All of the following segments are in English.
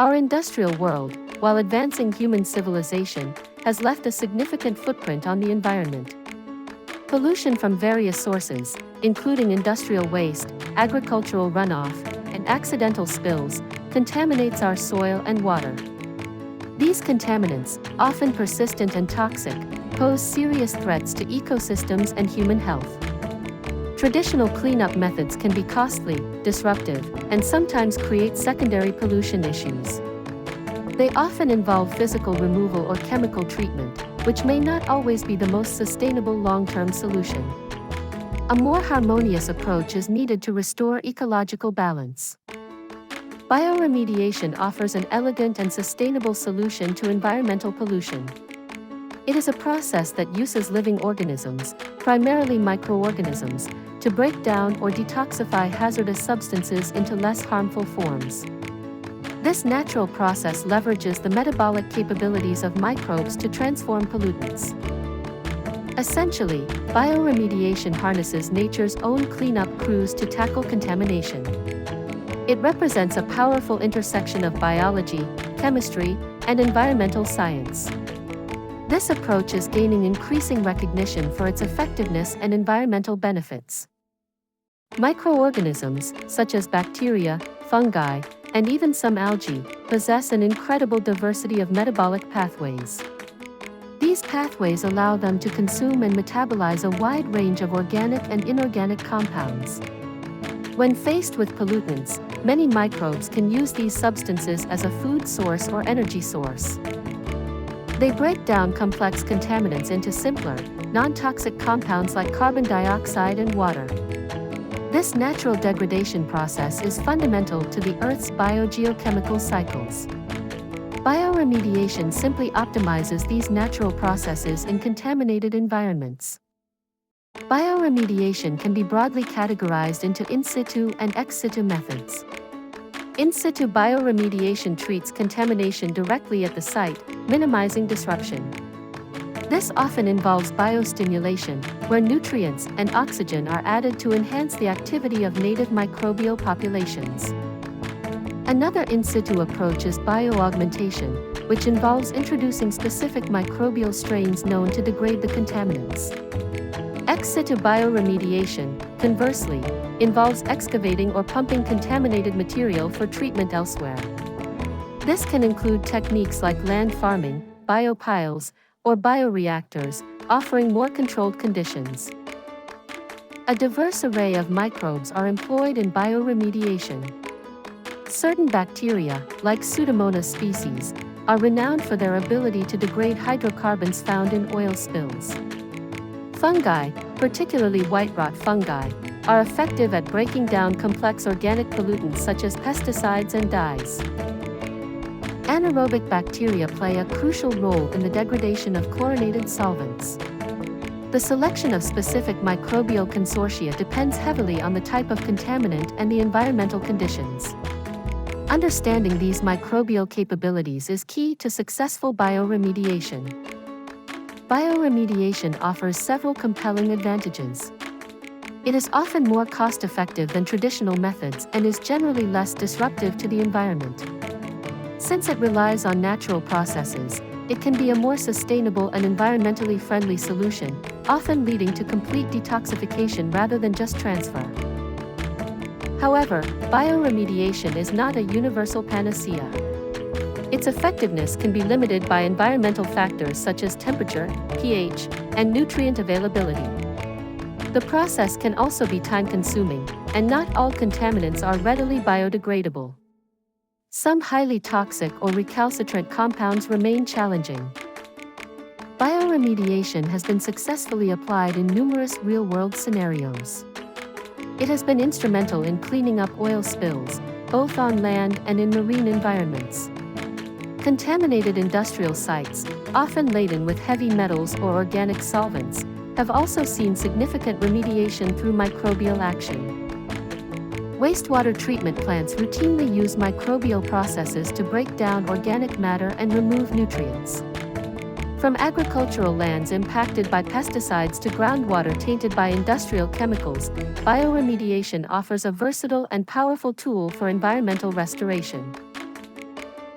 Our industrial world, while advancing human civilization, has left a significant footprint on the environment. Pollution from various sources, including industrial waste, agricultural runoff, and accidental spills, contaminates our soil and water. These contaminants, often persistent and toxic, pose serious threats to ecosystems and human health. Traditional cleanup methods can be costly, disruptive, and sometimes create secondary pollution issues. They often involve physical removal or chemical treatment, which may not always be the most sustainable long-term solution. A more harmonious approach is needed to restore ecological balance. Bioremediation offers an elegant and sustainable solution to environmental pollution. It is a process that uses living organisms, primarily microorganisms, to break down or detoxify hazardous substances into less harmful forms. This natural process leverages the metabolic capabilities of microbes to transform pollutants. Essentially, bioremediation harnesses nature's own cleanup crews to tackle contamination. It represents a powerful intersection of biology, chemistry, and environmental science. This approach is gaining increasing recognition for its effectiveness and environmental benefits. Microorganisms, such as bacteria, fungi, and even some algae, possess an incredible diversity of metabolic pathways. These pathways allow them to consume and metabolize a wide range of organic and inorganic compounds. When faced with pollutants, many microbes can use these substances as a food source or energy source. They break down complex contaminants into simpler, non-toxic compounds like carbon dioxide and water. This natural degradation process is fundamental to the Earth's biogeochemical cycles. Bioremediation simply optimizes these natural processes in contaminated environments. Bioremediation can be broadly categorized into in situ and ex situ methods. In situ bioremediation treats contamination directly at the site, minimizing disruption. This often involves biostimulation, where nutrients and oxygen are added to enhance the activity of native microbial populations. Another in situ approach is bioaugmentation, which involves introducing specific microbial strains known to degrade the contaminants. Ex situ bioremediation, conversely, involves excavating or pumping contaminated material for treatment elsewhere. This can include techniques like land farming, biopiles, or bioreactors, offering more controlled conditions. A diverse array of microbes are employed in bioremediation. Certain bacteria, like Pseudomonas species, are renowned for their ability to degrade hydrocarbons found in oil spills. Fungi, particularly white rot fungi, are effective at breaking down complex organic pollutants such as pesticides and dyes. Anaerobic bacteria play a crucial role in the degradation of chlorinated solvents. The selection of specific microbial consortia depends heavily on the type of contaminant and the environmental conditions. Understanding these microbial capabilities is key to successful bioremediation. Bioremediation offers several compelling advantages. It is often more cost-effective than traditional methods and is generally less disruptive to the environment. Since it relies on natural processes, it can be a more sustainable and environmentally friendly solution, often leading to complete detoxification rather than just transfer. However, bioremediation is not a universal panacea. Its effectiveness can be limited by environmental factors such as temperature, pH, and nutrient availability. The process can also be time-consuming, and not all contaminants are readily biodegradable. Some highly toxic or recalcitrant compounds remain challenging. Bioremediation has been successfully applied in numerous real-world scenarios. It has been instrumental in cleaning up oil spills, both on land and in marine environments. Contaminated industrial sites, often laden with heavy metals or organic solvents, have also seen significant remediation through microbial action. Wastewater treatment plants routinely use microbial processes to break down organic matter and remove nutrients. From agricultural lands impacted by pesticides to groundwater tainted by industrial chemicals, bioremediation offers a versatile and powerful tool for environmental restoration.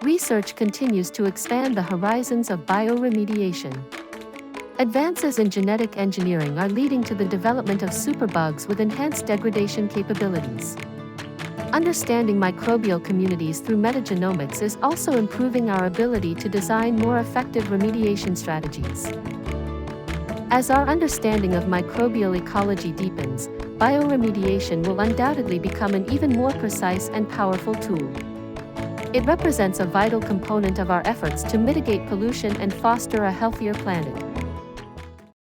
research continues to expand the horizons of bioremediation. Advances in genetic engineering are leading to the development of superbugs with enhanced degradation capabilities. Understanding microbial communities through metagenomics is also improving our ability to design more effective remediation strategies. As our understanding of microbial ecology deepens, bioremediation will undoubtedly become an even more precise and powerful tool. It represents a vital component of our efforts to mitigate pollution and foster a healthier planet.